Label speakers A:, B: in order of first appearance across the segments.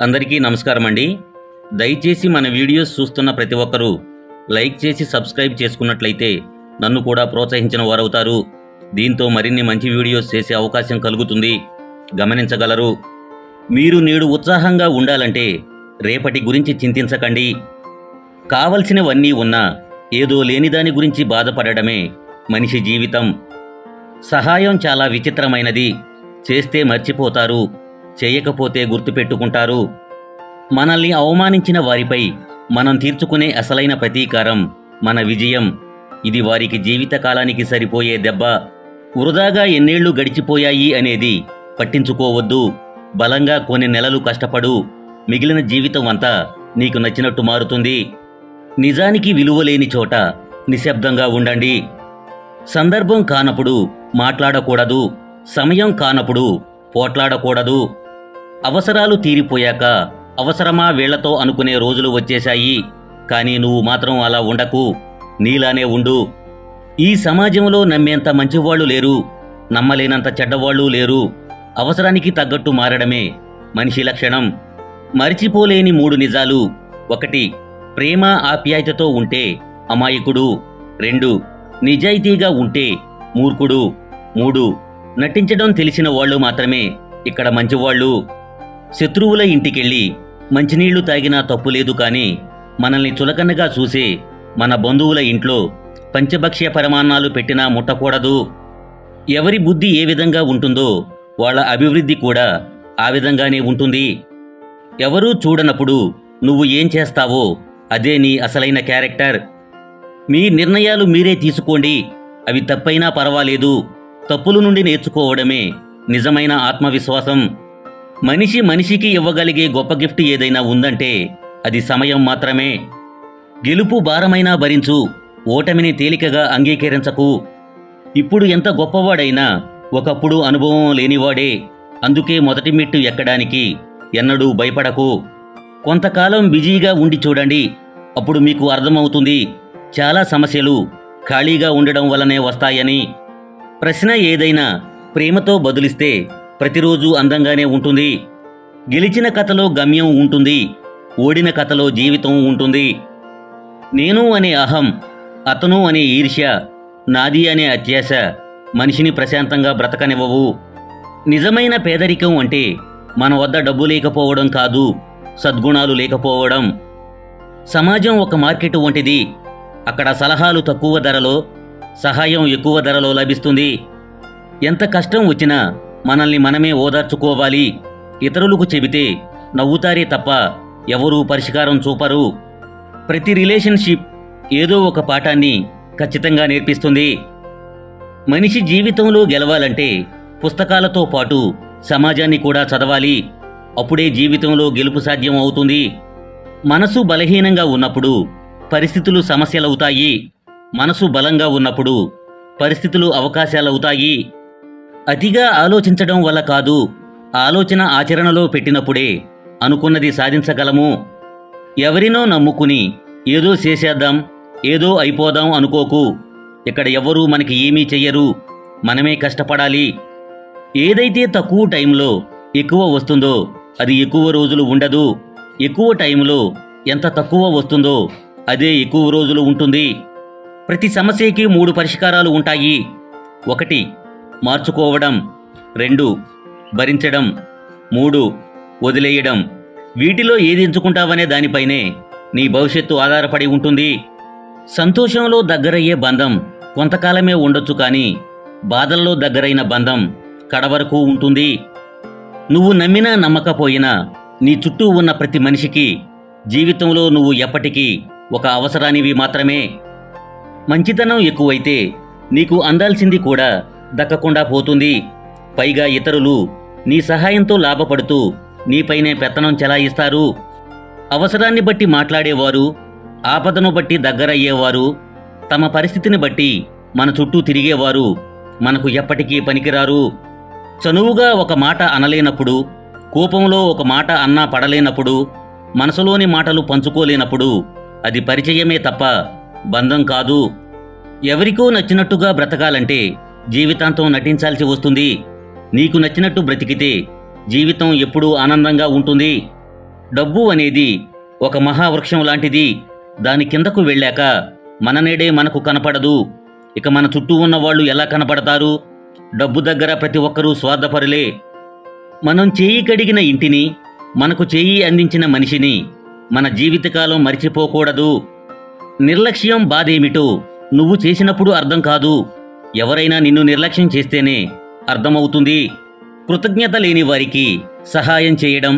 A: అందరికీ నమస్కారం అండి. దయచేసి మన వీడియోస్ చూస్తున్న ప్రతి ఒక్కరూ లైక్ చేసి సబ్స్క్రైబ్ చేసుకున్నట్లయితే నన్ను కూడా ప్రోత్సహించిన వారవుతారు. దీంతో మరిన్ని మంచి వీడియోస్ చేసే అవకాశం కలుగుతుంది, గమనించగలరు. మీరు నేడు ఉత్సాహంగా ఉండాలంటే రేపటి గురించి చింతించకండి. కావలసినవన్నీ ఉన్నా ఏదో లేనిదాని గురించి బాధపడడమే మనిషి జీవితం. సహాయం చాలా విచిత్రమైనది. చేస్తే మర్చిపోతారు, చేయకపోతే గుర్తుపెట్టుకుంటారు. మనల్ని అవమానించిన వారిపై మనం తీర్చుకునే అసలైన ప్రతీకారం మన విజయం. ఇది వారికి జీవితకాలానికి సరిపోయే దెబ్బ. వృధాగా ఎన్నేళ్లు గడిచిపోయాయి అనేది పట్టించుకోవద్దు. బలంగా కొన్ని నెలలు కష్టపడు. మిగిలిన జీవితం అంతా నీకు నచ్చినట్టు మారుతుంది. నిజానికి విలువలేని చోట నిశ్శబ్దంగా ఉండండి. సందర్భం కానప్పుడు మాట్లాడకూడదు. సమయం కానప్పుడు పోట్లాడకూడదు. అవసరాలు తీరిపోయాక అవసరమా వీళ్లతో అనుకునే రోజులు వచ్చేశాయి. కానీ నువ్వు మాత్రం అలా ఉండకు. నీలానే ఉండు. ఈ సమాజంలో నమ్మేంత మంచివాళ్లు లేరు, నమ్మలేనంత చెడ్డవాళ్లు లేరు. అవసరానికి తగ్గట్టు మారడమే మనిషి లక్షణం. మరిచిపోలేని 3 నిజాలు. 1. ప్రేమ ఆప్యాయతతో ఉంటే అమాయకుడు. 2. నిజాయితీగా ఉంటే మూర్ఖుడు. 3. నటించడం తెలిసిన వాళ్ళు మాత్రమే ఇక్కడ మంచివాళ్ళు. శత్రువుల ఇంటికెళ్ళి మంచినీళ్లు తాగినా తప్పులేదు, కానీ మనల్ని చులకనగా చూసే మన బంధువుల ఇంట్లో పంచభక్ష్య పరమాన్నాలు పెట్టినా ముట్టకూడదు. ఎవరి బుద్ధి ఏ విధంగా ఉంటుందో వాళ్ళ అభివృద్ధి కూడా ఆ విధంగానే ఉంటుంది. ఎవరూ చూడనప్పుడు నువ్వు ఏం చేస్తావో అదే నీ అసలైన క్యారెక్టర్. మీ నిర్ణయాలు మీరే తీసుకోండి. అవి తప్పైనా పర్వాలేదు. తప్పుల నుండి నేర్చుకోవడమే నిజమైన ఆత్మవిశ్వాసం. మనిషి మనిషికి ఇవ్వగలిగే గొప్ప గిఫ్ట్ ఏదైనా ఉందంటే అది సమయం మాత్రమే. గెలుపు భారమైనా భరించు, ఓటమిని తేలికగా అంగీకరించకు. ఇప్పుడు ఎంత గొప్పవాడైనా ఒకప్పుడు అనుభవం లేనివాడే. అందుకే మొదటి మెట్టు ఎక్కడానికి ఎన్నడూ భయపడకు. కొంతకాలం బిజీగా ఉండి చూడండి. అప్పుడు మీకు అర్థమవుతుంది, చాలా సమస్యలు ఖాళీగా ఉండడం వల్లనే వస్తాయని. ప్రశ్న ఏదైనా ప్రేమతో బదులిస్తే ప్రతిరోజు అందంగానే ఉంటుంది. గెలిచిన కథలో గమ్యం ఉంటుంది, ఓడిన కథలో జీవితం ఉంటుంది. నేను అనే అహం, అతను అనే ఈర్ష్య, నాది అనే అత్యాశ మనిషిని ప్రశాంతంగా బ్రతకనివ్వవు. నిజమైన పేదరికం అంటే మన వద్ద డబ్బు లేకపోవడం కాదు, సద్గుణాలు లేకపోవడం. సమాజం ఒక మార్కెట్ వంటిది. అక్కడ సలహాలు తక్కువ ధరలో, సహాయం ఎక్కువ ధరలో లభిస్తుంది. ఎంత కష్టం వచ్చినా మనల్ని మనమే ఓదార్చుకోవాలి. ఇతరులకు చెబితే నవ్వుతారే తప్ప ఎవరూ పరిష్కారం చూపరు. ప్రతి రిలేషన్షిప్ ఏదో ఒక పాఠాన్ని ఖచ్చితంగా నేర్పిస్తుంది. మనిషి జీవితంలో గెలవాలంటే పుస్తకాలతో పాటు సమాజాన్ని కూడా చదవాలి. అప్పుడే జీవితంలో గెలుపు సాధ్యం అవుతుంది. మనసు బలహీనంగా ఉన్నప్పుడు పరిస్థితులు సమస్యలవుతాయి. మనసు బలంగా ఉన్నప్పుడు పరిస్థితులు అవకాశాలవుతాయి. అతిగా ఆలోచించడం వల్ల కాదు, ఆలోచన ఆచరణలో పెట్టినప్పుడే అనుకున్నది సాధించగలము. ఎవరినో నమ్ముకుని ఏదో చేసేద్దాం, ఏదో అయిపోదాం అనుకోకు. ఇక్కడ ఎవ్వరూ మనకి ఏమీ చెయ్యరు, మనమే కష్టపడాలి. ఏదైతే తక్కువ టైంలో ఎక్కువ వస్తుందో అది ఎక్కువ రోజులు ఉండదు. ఎక్కువ టైంలో ఎంత తక్కువ వస్తుందో అదే ఎక్కువ రోజులు ఉంటుంది. ప్రతి సమస్యకి 3 పరిష్కారాలు ఉంటాయి. 1. మార్చుకోవడం. 2. భరించడం. 3. వదిలేయడం. వీటిలో ఏది ఎంచుకుంటావనే దానిపైనే నీ భవిష్యత్తు ఆధారపడి ఉంటుంది. సంతోషంలో దగ్గరయ్యే బంధం కొంతకాలమే ఉండొచ్చు, కానీ బాధల్లో దగ్గరైన బంధం కడవరకు ఉంటుంది. నువ్వు నమ్మినా నమ్మకపోయినా నీ చుట్టూ ఉన్న ప్రతి మనిషికి జీవితంలో నువ్వు ఎప్పటికీ ఒక అవసరానివి మాత్రమే. మంచితనం ఎక్కువైతే నీకు అందాల్సింది కూడా దక్కకుండా పోతుంది. పైగా ఇతరులు నీ సహాయంతో లాభపడుతూ నీపైనే పెత్తనం చెలాయిస్తారు. అవసరాన్ని బట్టి మాట్లాడేవారు, ఆపదను బట్టి దగ్గరయ్యేవారు, తమ పరిస్థితిని బట్టి మన చుట్టూ తిరిగేవారు మనకు ఎప్పటికీ పనికిరారు. చనువుగా ఒక మాట అనలేనప్పుడు, కోపంలో ఒక మాట అన్నా పడలేనప్పుడు, మనసులోని మాటలు పంచుకోలేనప్పుడు అది పరిచయమే తప్ప బంధం కాదు. ఎవరికో నచ్చినట్టుగా బ్రతకాలంటే జీవితాంతం నటించాల్సి వస్తుంది. నీకు నచ్చినట్టు బ్రతికితే జీవితం ఎప్పుడూ ఆనందంగా ఉంటుంది. డబ్బు అనేది ఒక మహావృక్షం లాంటిది. దాని కిందకు వెళ్ళాక మన నీడే మనకు కనపడదు. ఇక మన చుట్టూ ఉన్న వాళ్ళు ఎలా కనపడతారు? డబ్బు దగ్గర ప్రతి ఒక్కరూ స్వార్థపరులే. మనం చేయి కడిగిన ఇంటిని, మనకు చేయి అందించిన మనిషిని మన జీవితకాలం మరిచిపోకూడదు. నిర్లక్ష్యం బాధేమిటో నువ్వు చేసినప్పుడు అర్థం కాదు. ఎవరైనా నిన్ను నిర్లక్ష్యం చేస్తేనే అర్థమవుతుంది. కృతజ్ఞత లేని వారికి సహాయం చేయడం,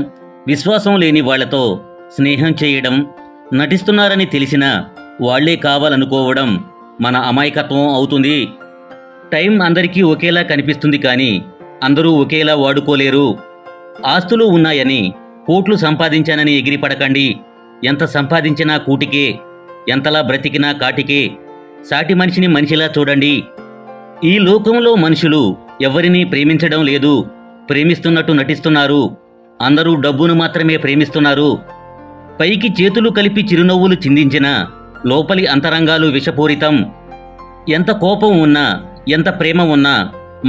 A: విశ్వాసం లేని వాళ్లతో స్నేహం చేయడం, నటిస్తున్నారని తెలిసినా వాళ్లే కావాలనుకోవడం మన అమాయకత్వం అవుతుంది. టైం అందరికీ ఒకేలా కనిపిస్తుంది, కానీ అందరూ ఒకేలా వాడుకోలేరు. ఆస్తులు ఉన్నాయని, కోట్లు సంపాదించానని ఎగిరిపడకండి. ఎంత సంపాదించినా కూటికే, ఎంతలా బ్రతికినా కాటికే. సాటి మనిషిని మనిషిలా చూడండి. ఈ లోకంలో మనుషులు ఎవరినీ ప్రేమించడం లేదు, ప్రేమిస్తున్నట్టు నటిస్తున్నారు. అందరూ డబ్బును మాత్రమే ప్రేమిస్తున్నారు. పైకి చేతులు కలిపి చిరునవ్వులు చిందించినా లోపలి అంతరంగాలు విషపూరితం. ఎంత కోపం ఉన్నా, ఎంత ప్రేమ ఉన్నా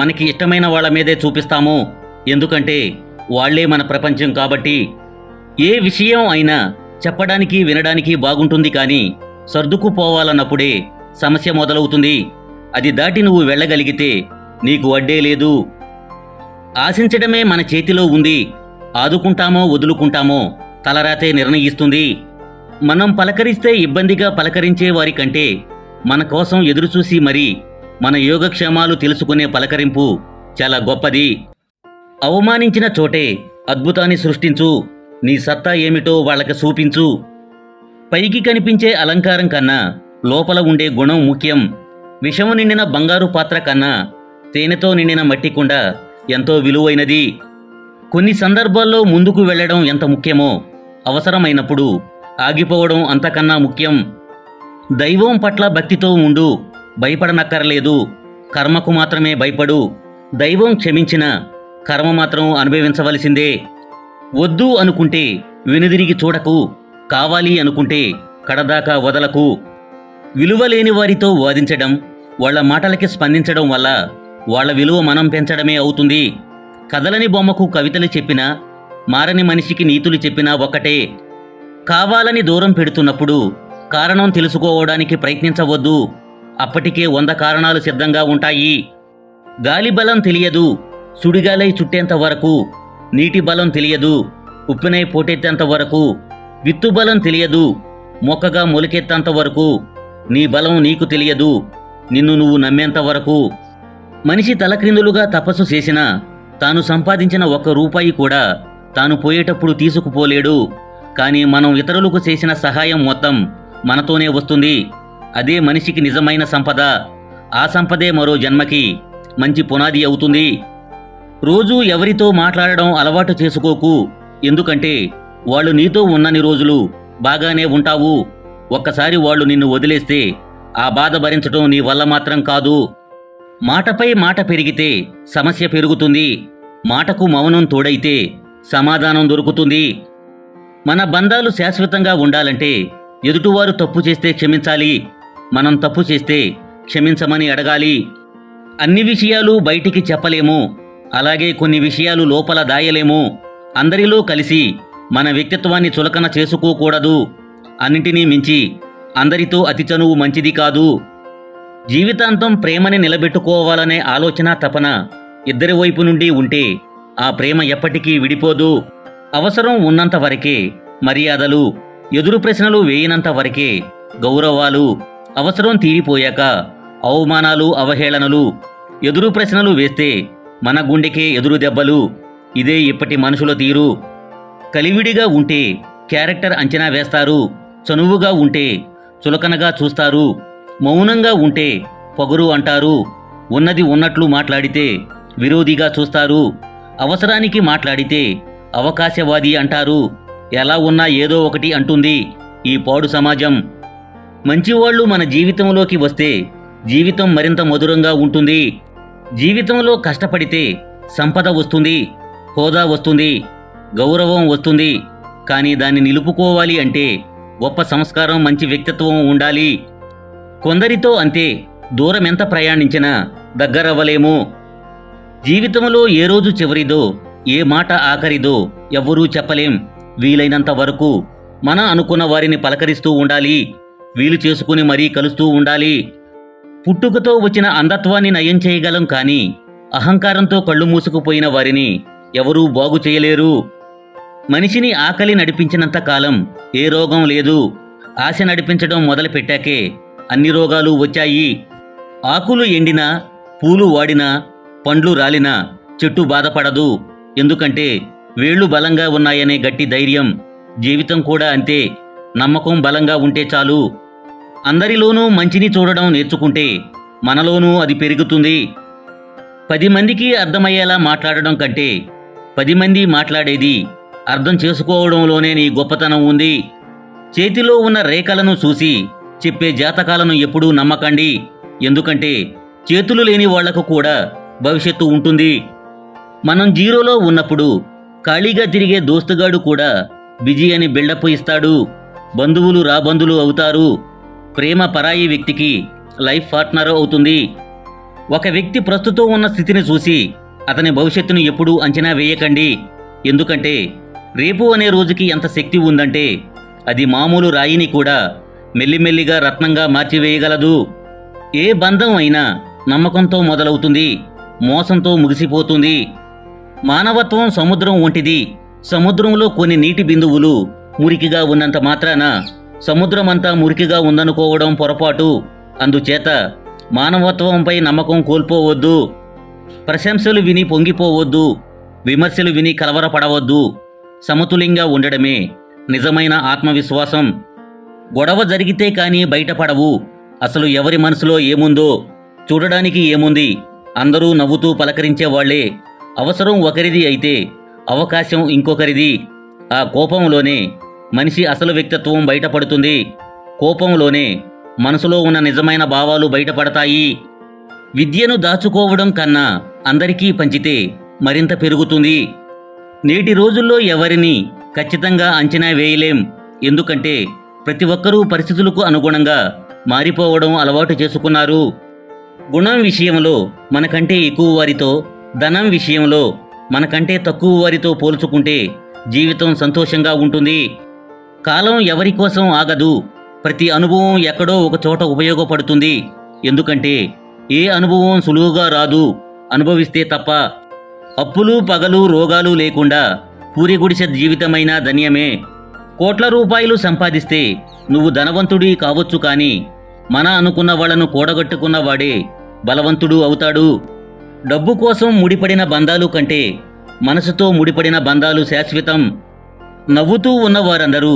A: మనకి ఇష్టమైన వాళ్ళ మీదే చూపిస్తాము. ఎందుకంటే వాళ్లే మన ప్రపంచం కాబట్టి. ఏ విషయం అయినా చెప్పడానికి వినడానికి బాగుంటుంది, కానీ సర్దుకుపోవాలన్నప్పుడే సమస్య మొదలవుతుంది. అది దాటి నువ్వు వెళ్ళగలిగితే నీకు అడ్డే లేదు. ఆశించడమే మన చేతిలో ఉంది. ఆదుకుంటామో వదులుకుంటామో తలరాతే నిర్ణయిస్తుంది. మనం పలకరిస్తే ఇబ్బందిగా పలకరించే వారి కంటే మన కోసం ఎదురుచూసి మరీ మన యోగక్షేమాలు తెలుసుకునే పలకరింపు చాలా గొప్పది. అవమానించిన చోటే అద్భుతాన్ని సృష్టించు. నీ సత్తా ఏమిటో వాళ్ళకి చూపించు. పైకి కనిపించే అలంకారం కన్నా లోపల ఉండే గుణం ముఖ్యం. విషము నిండిన బంగారు పాత్ర కన్నా తేనెతో నిండిన మట్టి కుండ ఎంతో విలువైనది. కొన్ని సందర్భాల్లో ముందుకు వెళ్ళడం ఎంత ముఖ్యమో, అవసరమైనప్పుడు ఆగిపోవడం అంతకన్నా ముఖ్యం. దైవం పట్ల భక్తితో ఉండు. భయపడనక్కర్లేదు. కర్మకు మాత్రమే భయపడు. దైవం క్షమించిన కర్మ మాత్రం అనుభవించవలసిందే. వద్దు అనుకుంటే వెనుదిరిగి చూడకు. కావాలి అనుకుంటే కడదాకా వదలకు. విలువలేని వారితో వాదించడం, వాళ్ల మాటలకి స్పందించడం వల్ల వాళ్ల విలువ మనం పెంచడమే అవుతుంది. కదలని బొమ్మకు కవితలు చెప్పినా, మారని మనిషికి నీతులు చెప్పినా ఒక్కటే. కావాలని దూరం పెడుతున్నప్పుడు కారణం తెలుసుకోవడానికి ప్రయత్నించవద్దు. అప్పటికే 100 కారణాలు సిద్ధంగా ఉంటాయి. గాలి బలం తెలియదు సుడిగాలై చుట్టేంత వరకు. నీటి బలం తెలియదు ఉప్పినై పోటెత్తేంత వరకు. విత్తు బలం తెలియదు మొక్కగా మొలకెత్తేంత వరకు. నీ బలం నీకు తెలియదు నిన్ను నువ్వు నమ్మేంత వరకు. మనిషి తలక్రిందులుగా తపస్సు చేసినా తాను సంపాదించిన 1 రూపాయి కూడా తాను పోయేటప్పుడు తీసుకుపోలేడు. కానీ మనం ఇతరులకు చేసిన సహాయం మొత్తం మనతోనే వస్తుంది. అదే మనిషికి నిజమైన సంపద. ఆ సంపదే మరో జన్మకి మంచి పునాది అవుతుంది. రోజూ ఎవరితో మాట్లాడడం అలవాటు చేసుకోకు. ఎందుకంటే వాళ్ళు నీతో ఉన్నన్ని రోజులు బాగానే ఉంటావు. ఒక్కసారి వాళ్ళు నిన్ను వదిలేస్తే ఆ బాధ భరించడం నీ వల్ల మాత్రం కాదు. మాటపై మాట పెరిగితే సమస్య పెరుగుతుంది. మాటకు మౌనం తోడైతే సమాధానం దొరుకుతుంది. మన బంధాలు శాశ్వతంగా ఉండాలంటే ఎదుటివారు తప్పు చేస్తే క్షమించాలి. మనం తప్పు చేస్తే క్షమించమని అడగాలి. అన్ని విషయాలు బయటికి చెప్పలేము. అలాగే కొన్ని విషయాలు లోపల దాయలేము. అందరిలో కలిసి మన వ్యక్తిత్వాన్ని చులకన చేసుకోకూడదు. అన్నింటినీ మించి అందరితో అతి చనువు మంచిది కాదు. జీవితాంతం ప్రేమని నిలబెట్టుకోవాలనే ఆలోచన తపన ఇద్దరి వైపు నుండి ఉంటే ఆ ప్రేమ ఎప్పటికీ విడిపోదు. అవసరం ఉన్నంత వరకే మర్యాదలు, ఎదురు ప్రశ్నలు వేయనంత వరకే గౌరవాలు. అవసరం తీరిపోయాక అవమానాలు, అవహేళనలు. ఎదురు ప్రశ్నలు వేస్తే మన గుండెకే ఎదురు దెబ్బలు. ఇదే ఇప్పటి మనుషుల తీరు. కలివిడిగా ఉంటే క్యారెక్టర్ అంచనా వేస్తారు. చనువుగా ఉంటే చులకనగా చూస్తారు. మౌనంగా ఉంటే పొగరు అంటారు. ఉన్నది ఉన్నట్లు మాట్లాడితే విరోధిగా చూస్తారు. అవసరానికి మాట్లాడితే అవకాశవాది అంటారు. ఎలా ఉన్నా ఏదో ఒకటి అంటుంది ఈ పాడు సమాజం. మంచివాళ్లు మన జీవితంలోకి వస్తే జీవితం మరింత మధురంగా ఉంటుంది. జీవితంలో కష్టపడితే సంపద వస్తుంది, హోదా వస్తుంది, గౌరవం వస్తుంది. కానీ దాన్ని నిలుపుకోవాలి అంటే గొప్ప సంస్కారం, మంచి వ్యక్తిత్వం ఉండాలి. కొందరితో అంతే, దూరం ఎంత ప్రయాణించినా దగ్గరవ్వలేము. జీవితంలో ఏ రోజు చివరిదో, ఏ మాట ఆఖరిదో ఎవ్వరూ చెప్పలేం. వీలైనంత వరకు మనం అనుకున్న వారిని పలకరిస్తూ ఉండాలి. వీలు చేసుకుని మరీ కలుస్తూ ఉండాలి. పుట్టుకతో వచ్చిన అంధత్వాన్ని నయం చేయగలం, కానీ అహంకారంతో కళ్ళు మూసుకుపోయిన వారిని ఎవరూ బాగు చేయలేరు. మనిషిని ఆకలి నడిపించినంత కాలం ఏ రోగం లేదు. ఆశ నడిపించడం మొదలుపెట్టాకే అన్ని రోగాలు వచ్చాయి. ఆకులు ఎండినా, పూలు వాడినా, పండ్లు రాలినా చెట్టు బాధపడదు. ఎందుకంటే వేళ్లు బలంగా ఉన్నాయనే గట్టి ధైర్యం. జీవితం కూడా అంతే. నమ్మకం బలంగా ఉంటే చాలు. అందరిలోనూ మంచిని చూడడం నేర్చుకుంటే మనలోనూ అది పెరుగుతుంది. 10 మందికి అర్థమయ్యేలా మాట్లాడడం కంటే 10 మంది మాట్లాడేది అర్థం చేసుకోవడంలోనే నీ గొప్పతనం ఉంది. చేతిలో ఉన్న రేఖలను చూసి చెప్పే జాతకాలను ఎప్పుడూ నమ్మకండి. ఎందుకంటే చేతులు లేని వాళ్లకు కూడా భవిష్యత్తు ఉంటుంది. మనం జీరోలో ఉన్నప్పుడు ఖాళీగా తిరిగే దోస్తుగాడు కూడా బిజీ అని బిల్డప్ ఇస్తాడు. బంధువులు రాబంధులు అవుతారు. ప్రేమ పరాయి వ్యక్తికి లైఫ్ పార్ట్నర్ అవుతుంది. ఒక వ్యక్తి ప్రస్తుతం ఉన్న స్థితిని చూసి అతని భవిష్యత్తును ఎప్పుడూ అంచనా వేయకండి. ఎందుకంటే రేపు అనే రోజుకి ఎంత శక్తి ఉందంటే అది మామూలు రాయిని కూడా మెల్లిమెల్లిగా రత్నంగా మార్చివేయగలదు. ఏ బంధం అయినా నమ్మకంతో మొదలవుతుంది, మోసంతో ముగిసిపోతుంది. మానవత్వం సముద్రం వంటిది. సముద్రంలో కొన్ని నీటి బిందువులు మురికిగా ఉన్నంత మాత్రాన సముద్రమంతా మురికిగా ఉందనుకోవడం పొరపాటు. అందుచేత మానవత్వంపై నమ్మకం కోల్పోవద్దు. ప్రశంసలు విని పొంగిపోవద్దు. విమర్శలు విని కలవరపడవద్దు. సమతుల్యంగా ఉండడమే నిజమైన ఆత్మవిశ్వాసం. గొడవ జరిగితే కానీ బయటపడవు. అసలు ఎవరి మనసులో ఏముందో చూడడానికి ఏముంది? అందరూ నవ్వుతూ పలకరించేవాళ్లే. అవసరం ఒకరిది అయితే అవకాశం ఇంకొకరిది. ఆ కోపంలోనే మనిషి అసలు వ్యక్తిత్వం బయటపడుతుంది. కోపంలోనే మనసులో ఉన్న నిజమైన భావాలు బయటపడతాయి. విద్యను దాచుకోవడం కన్నా అందరికీ పంచితే మరింత పెరుగుతుంది. నేటి రోజుల్లో ఎవరిని ఖచ్చితంగా అంచనా వేయలేం. ఎందుకంటే ప్రతి ఒక్కరూ పరిస్థితులకు అనుగుణంగా మారిపోవడం అలవాటు చేసుకున్నారు. గుణం విషయంలో మనకంటే ఎక్కువ వారితో, ధనం విషయంలో మనకంటే తక్కువ వారితో పోల్చుకుంటే జీవితం సంతోషంగా ఉంటుంది. కాలం ఎవరి కోసం ఆగదు. ప్రతి అనుభవం ఎక్కడో ఒక చోట ఉపయోగపడుతుంది. ఎందుకంటే ఏ అనుభవం సులువుగా రాదు, అనుభవిస్తే తప్ప. అప్పులు పగలు రోగాలు లేకుండా పూరి గుడిసె జీవితమైన ధన్యమే. కోట్ల రూపాయలు సంపాదిస్తే నువ్వు ధనవంతుడి కావచ్చు, కానీ మన అనుకున్న వాళ్లను కూడగట్టుకున్న వాడే బలవంతుడు అవుతాడు. డబ్బు కోసం ముడిపడిన బంధాలు కంటే మనసుతో ముడిపడిన బంధాలు శాశ్వతం. నవ్వుతూ ఉన్నవారందరూ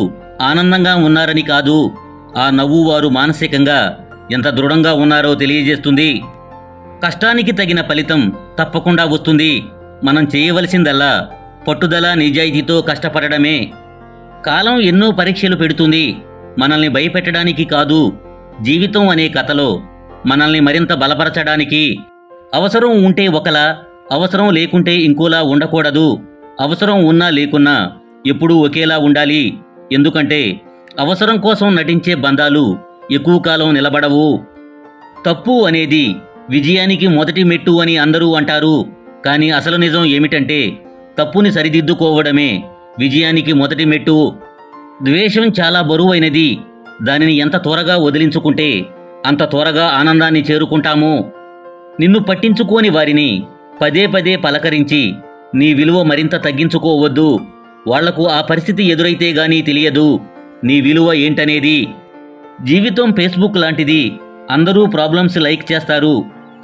A: ఆనందంగా ఉన్నారని కాదు, ఆ నవ్వు వారు మానసికంగా ఎంత దృఢంగా ఉన్నారో తెలియజేస్తుంది. కష్టానికి తగిన ఫలితం తప్పకుండా వస్తుంది. మనం చేయవలసిందల్లా పట్టుదల, నిజాయితీతో కష్టపడడమే. కాలం ఎన్నో పరీక్షలు పెడుతుంది, మనల్ని భయపెట్టడానికి కాదు. జీవితం అనే కథలో మనల్ని మరింత బలపరచడానికి. అవసరం ఉంటే ఒకలా, అవసరం లేకుంటే ఇంకోలా ఉండకూడదు. అవసరం ఉన్నా లేకున్నా ఎప్పుడూ ఒకేలా ఉండాలి. ఎందుకంటే అవసరం కోసం నటించే బంధాలు ఎక్కువ కాలం నిలబడవు. తప్పు అనేది విజయానికి మొదటి మెట్టు అని అందరూ అంటారు, కానీ అసలు నిజం ఏమిటంటే తప్పుని సరిదిద్దుకోవడమే విజయానికి మొదటి మెట్టు. ద్వేషం చాలా బరువైనది. దానిని ఎంత త్వరగా వదిలించుకుంటే అంత త్వరగా ఆనందాన్ని చేరుకుంటాము. నిన్ను పట్టించుకోని వారిని పదే పదే పలకరించి నీ విలువ మరింత తగ్గించుకోవద్దు. వాళ్లకు ఆ పరిస్థితి ఎదురైతే గానీ తెలియదు నీ విలువ ఏంటనేది. జీవితం ఫేస్బుక్ లాంటిది. అందరూ ప్రాబ్లమ్స్ లైక్ చేస్తారు,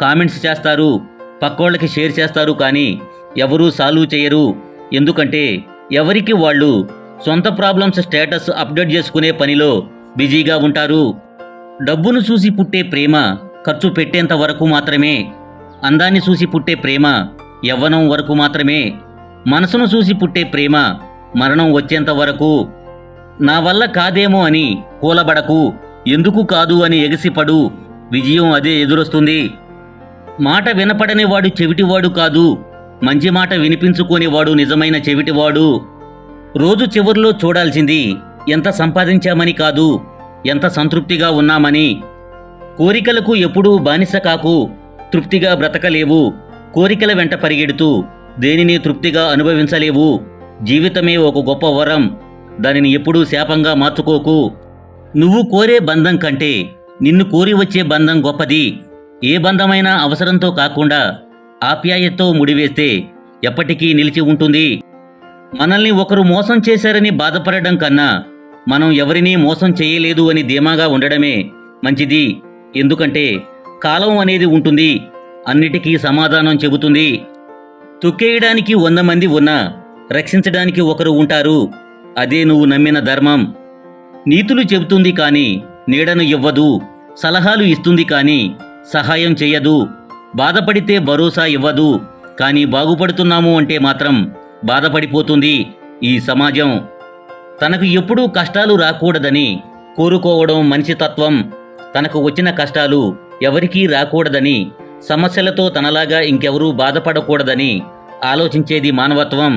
A: కామెంట్స్ చేస్తారు, పక్కోళ్ళకి షేర్ చేస్తారు, కానీ ఎవరూ సాల్వ్ చేయరు. ఎందుకంటే ఎవరికి వాళ్ళు సొంత ప్రాబ్లమ్స్ స్టేటస్ అప్డేట్ చేసుకునే పనిలో బిజీగా ఉంటారు. డబ్బును చూసి పుట్టే ప్రేమ ఖర్చు పెట్టేంత వరకు మాత్రమే. అందాన్ని చూసి పుట్టే ప్రేమ యవ్వనం వరకు మాత్రమే. మనసును చూసి పుట్టే ప్రేమ మరణం వచ్చేంత వరకు. నా వల్ల కాదేమో అని కూలబడకు, ఎందుకు కాదు అని ఎగసిపడు. విజయం అదే ఎదురొస్తుంది. మాట వినపడని వాడు చెవిటివాడు కాదు, మంచి మాట వినిపించుకోనివాడు నిజమైన చెవిటివాడు. రోజు చివర్లో చూడాల్సింది ఎంత సంపాదించామని కాదు, ఎంత సంతృప్తిగా ఉన్నామని. కోరికలకు ఎప్పుడూ బానిస కాకు, తృప్తిగా బ్రతకలేవు. కోరికల వెంట పరిగెడుతూ దేనిని తృప్తిగా అనుభవించలేవు. జీవితమే ఒక గొప్ప వరం. దానిని ఎప్పుడూ శాపంగా మార్చుకోకు. నువ్వు కోరే బంధం కంటే నిన్ను కోరి వచ్చే బంధం గొప్పది. ఏ బంధమైనా అవసరంతో కాకుండా ఆప్యాయతతో ముడివేస్తే ఎప్పటికీ నిలిచి ఉంటుంది. మనల్ని ఒకరు మోసం చేశారని బాధపడడం కన్నా మనం ఎవరినీ మోసం చేయలేదు అని ధీమాగా ఉండడమే మంచిది. ఎందుకంటే కాలం అనేది ఉంటుంది, అన్నిటికీ సమాధానం చెబుతుంది. తొక్కేయడానికి 100 మంది ఉన్నా రక్షించడానికి ఒకరు ఉంటారు. అదే నువ్వు నమ్మిన ధర్మం. నీతులు చెబుతుంది కానీ నీడను ఇవ్వదు. సలహాలు ఇస్తుంది కానీ సహాయం చెయ్యదు. బాధపడితే భరోసా ఇవ్వదు, కానీ బాగుపడుతున్నాము అంటే మాత్రం బాధపడిపోతుంది. ఈ సమాజం తనకు ఎప్పుడూ కష్టాలు రాకూడదని కోరుకోవడం మనిషి తత్వం. తనకు వచ్చిన కష్టాలు ఎవరికీ రాకూడదని, సమస్యలతో తనలాగా ఇంకెవరూ బాధపడకూడదని ఆలోచించేది మానవత్వం.